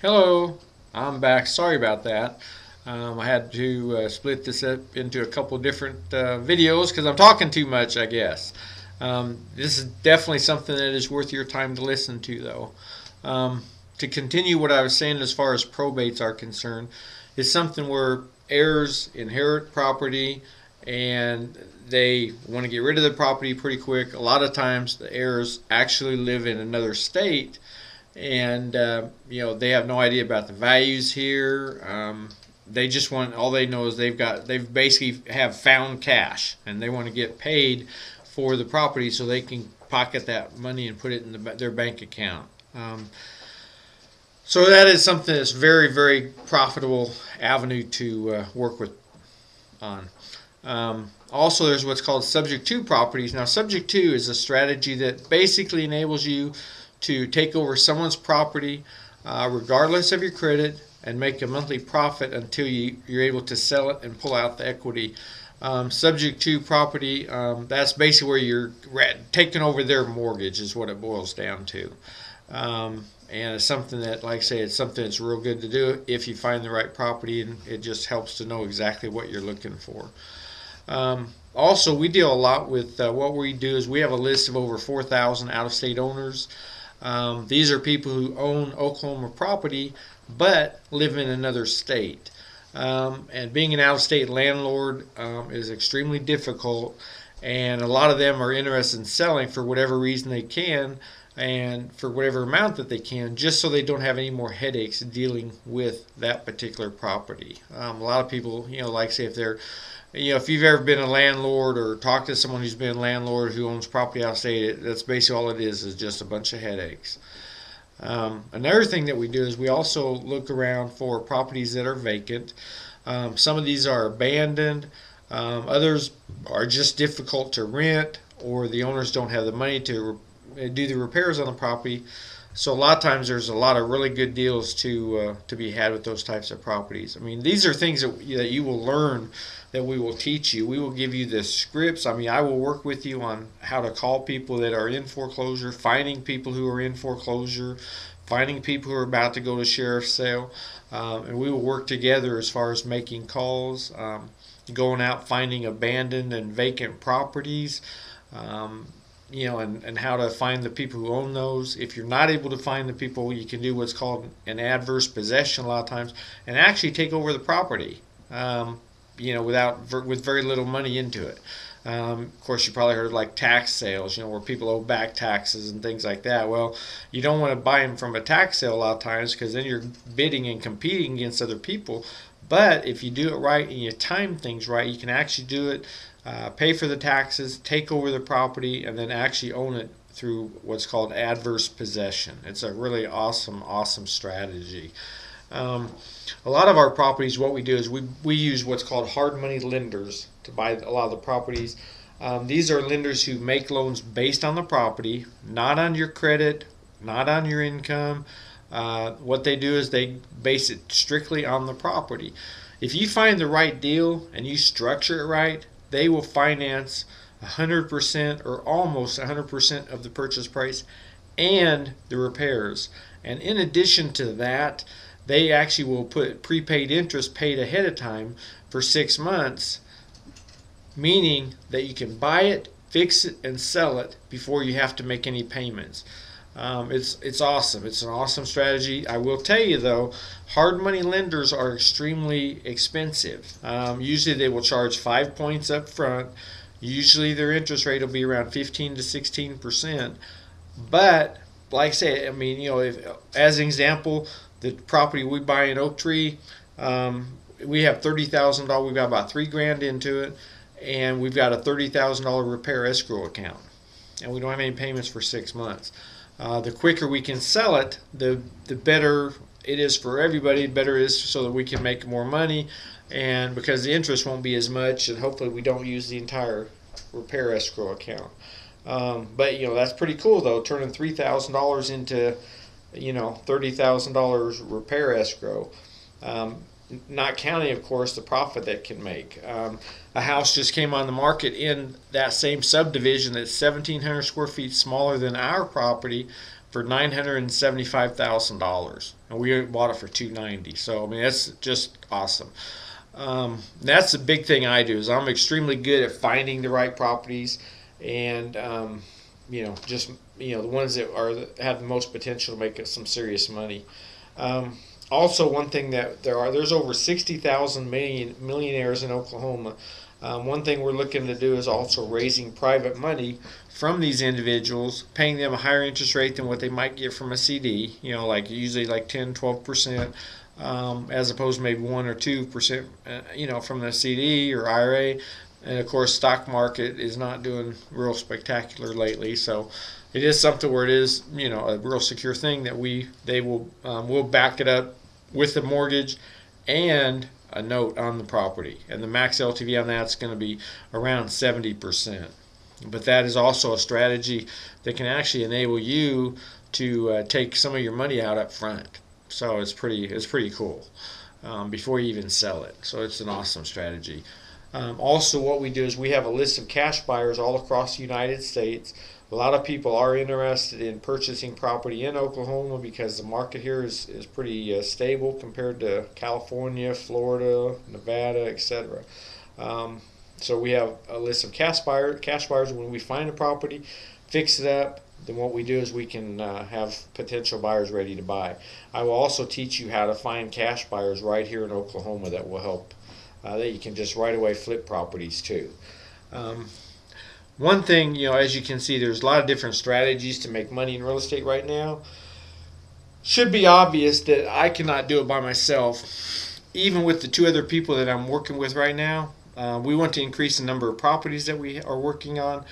Hello, I'm back. Sorry about that. I had to split this up into a couple different videos because I'm talking too much, I guess. This is definitely something that is worth your time to listen to, though. To continue what I was saying as far as probates are concerned, is something where heirs inherit property and they want to get rid of the property pretty quick. A lot of times the heirs actually live in another state and they have no idea about the values here. They just want, all they know is they've basically have found cash and they want to get paid for the property so they can pocket that money and put it in their bank account. So that is something that's very, very profitable avenue to work with on. Also, there's what's called subject to properties. Now, subject to is a strategy that basically enables you to take over someone's property regardless of your credit and make a monthly profit until you're able to sell it and pull out the equity. Subject to property, that's basically where you're taking over their mortgage is what it boils down to. And it's something that, like I say, it's something that's real good to do if you find the right property, and it just helps to know exactly what you're looking for. Also, we deal a lot with what we do is we have a list of over 4,000 out-of-state owners. These are people who own Oklahoma property but live in another state. And being an out-of-state landlord is extremely difficult, and a lot of them are interested in selling for whatever reason they can and for whatever amount that they can, just so they don't have any more headaches dealing with that particular property. A lot of people, like say if they're if you've ever been a landlord or talked to someone who's been a landlord who owns property out of state, that's basically all it is just a bunch of headaches. Another thing that we do is we also look around for properties that are vacant. Some of these are abandoned. Others are just difficult to rent, or the owners don't have the money to do the repairs on the property. So a lot of times there's a lot of really good deals to be had with those types of properties. I mean, these are things that you will learn, that we will teach you. We will give you the scripts. I mean, I will work with you on how to call people that are in foreclosure, finding people who are in foreclosure, finding people who are about to go to sheriff's sale, and we will work together as far as making calls, going out finding abandoned and vacant properties. And how to find the people who own those. If you're not able to find the people, you can do what's called an adverse possession a lot of times and actually take over the property, with very little money into it. Of course, you probably heard of like tax sales, where people owe back taxes and things like that. Well, you don't want to buy them from a tax sale a lot of times because then you're bidding and competing against other people. But if you do it right and you time things right, you can actually do it, pay for the taxes, take over the property, and then actually own it through what's called adverse possession. It's a really awesome strategy. A lot of our properties, what we do is we use what's called hard money lenders to buy a lot of the properties. These are lenders who make loans based on the property, not on your credit, not on your income. What they do is they base it strictly on the property. If you find the right deal and you structure it right, they will finance 100% or almost 100% of the purchase price and the repairs. And in addition to that, they actually will put prepaid interest paid ahead of time for 6 months, meaning that you can buy it, fix it, and sell it before you have to make any payments. It's awesome. It's an awesome strategy. I will tell you though, hard money lenders are extremely expensive. Usually they will charge 5 points up front. Usually their interest rate will be around 15 to 16%. But like I say, I mean, as an example, the property we buy in Oak Tree, we have $30,000. We've got about $3 grand into it, and we've got a $30,000 repair escrow account, and we don't have any payments for 6 months. The quicker we can sell it, the better it is for everybody. The better it is so that we can make more money, and because the interest won't be as much, and hopefully we don't use the entire repair escrow account. But that's pretty cool though, turning $3,000 into $30,000 repair escrow. Not counting, of course, the profit that can make. A house just came on the market in that same subdivision that's 1,700 square feet smaller than our property for $975,000, and we bought it for $290. So I mean, that's just awesome. That's the big thing I do, is I'm extremely good at finding the right properties, and just the ones that have the most potential to make us some serious money. Also, one thing that there's over 60,000 millionaires in Oklahoma. One thing we're looking to do is also raising private money from these individuals, paying them a higher interest rate than what they might get from a CD, like usually like 10-12%, as opposed to maybe 1 or 2%, from the CD or IRA. And of course, stock market is not doing real spectacular lately, so it is something where it is, a real secure thing that we'll back it up with the mortgage and a note on the property, and the max LTV on that's going to be around 70%. But that is also a strategy that can actually enable you to take some of your money out up front. So it's pretty cool before you even sell it. So it's an awesome strategy. Also, what we do is we have a list of cash buyers all across the United States. A lot of people are interested in purchasing property in Oklahoma because the market here is pretty stable compared to California, Florida, Nevada, etc. So we have a list of cash buyers. When we find a property, fix it up, then what we do is we can have potential buyers ready to buy. I will also teach you how to find cash buyers right here in Oklahoma that will help, that you can just right away flip properties too. One thing, as you can see, there's a lot of different strategies to make money in real estate right now. Should be obvious that I cannot do it by myself. Even with the 2 other people that I'm working with right now, we want to increase the number of properties that we are working on,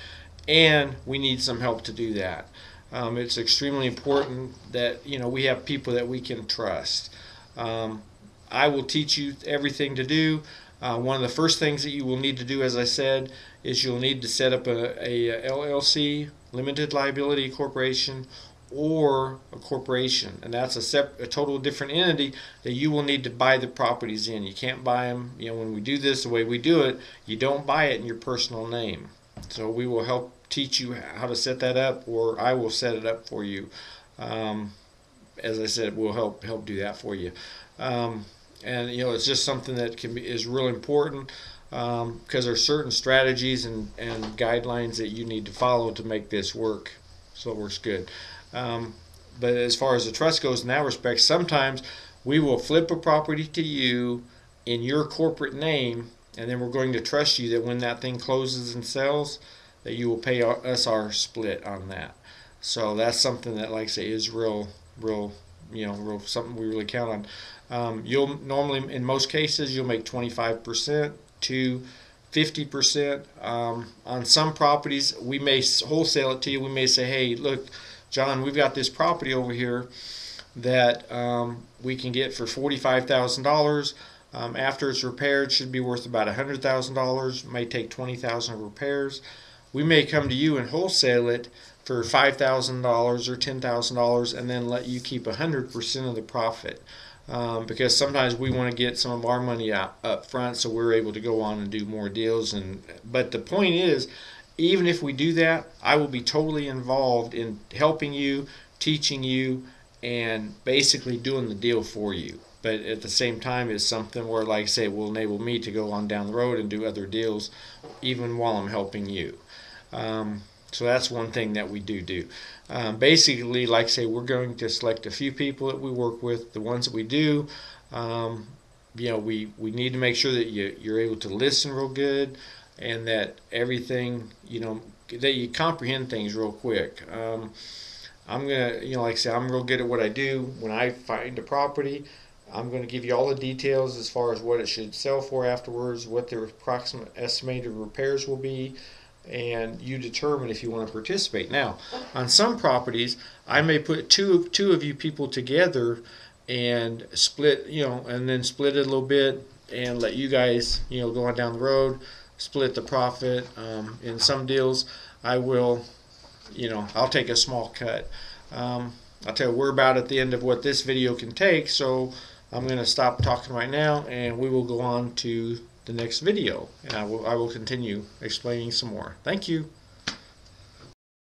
and we need some help to do that. It's extremely important that we have people that we can trust. I will teach you everything to do. One of the first things that you will need to do, as I said, is you'll need to set up a LLC, limited liability corporation, or a corporation, and that's a total different entity that you will need to buy the properties in. You can't buy them, when we do this the way we do it, you don't buy it in your personal name. So we will help teach you how to set that up, or I will set it up for you. As I said, we'll help do that for you. And it's just something that is real important, because there are certain strategies and guidelines that you need to follow to make this work, so it works good. But as far as the trust goes in that respect, sometimes we will flip a property to you in your corporate name, and then we're going to trust you that when that thing closes and sells, that you will pay us our split on that. So that's something that, like I say, is real something we really count on. You'll normally, in most cases, you'll make 25% to 50%. On some properties, we may wholesale it to you. We may say, hey, look, John, we've got this property over here that we can get for $45,000. After it's repaired, should be worth about $100,000. May take $20,000 of repairs. We may come to you and wholesale it for $5,000 or $10,000, and then let you keep 100% of the profit. Because sometimes we want to get some of our money up front, so we're able to go on and do more deals. But the point is, even if we do that, I will be totally involved in helping you, teaching you, and basically doing the deal for you. But at the same time, it's something where, like I say, it will enable me to go on down the road and do other deals even while I'm helping you. So that's one thing that we do. Basically, like I say, we're going to select a few people that we work with. The ones that we do, we need to make sure that you're able to listen real good, and that everything, that you comprehend things real quick. I'm gonna, like I say, I'm real good at what I do. When I find a property, I'm going to give you all the details as far as what it should sell for afterwards, what the approximate estimated repairs will be, and you determine if you want to participate. Now, on some properties, I may put two of you people together and split, and then split it a little bit and let you guys, go on down the road, split the profit. In some deals, I will, I'll take a small cut. I'll tell you, we're about at the end of what this video can take, so I'm going to stop talking right now, and we will go on to the next video, and I will continue explaining some more. Thank you.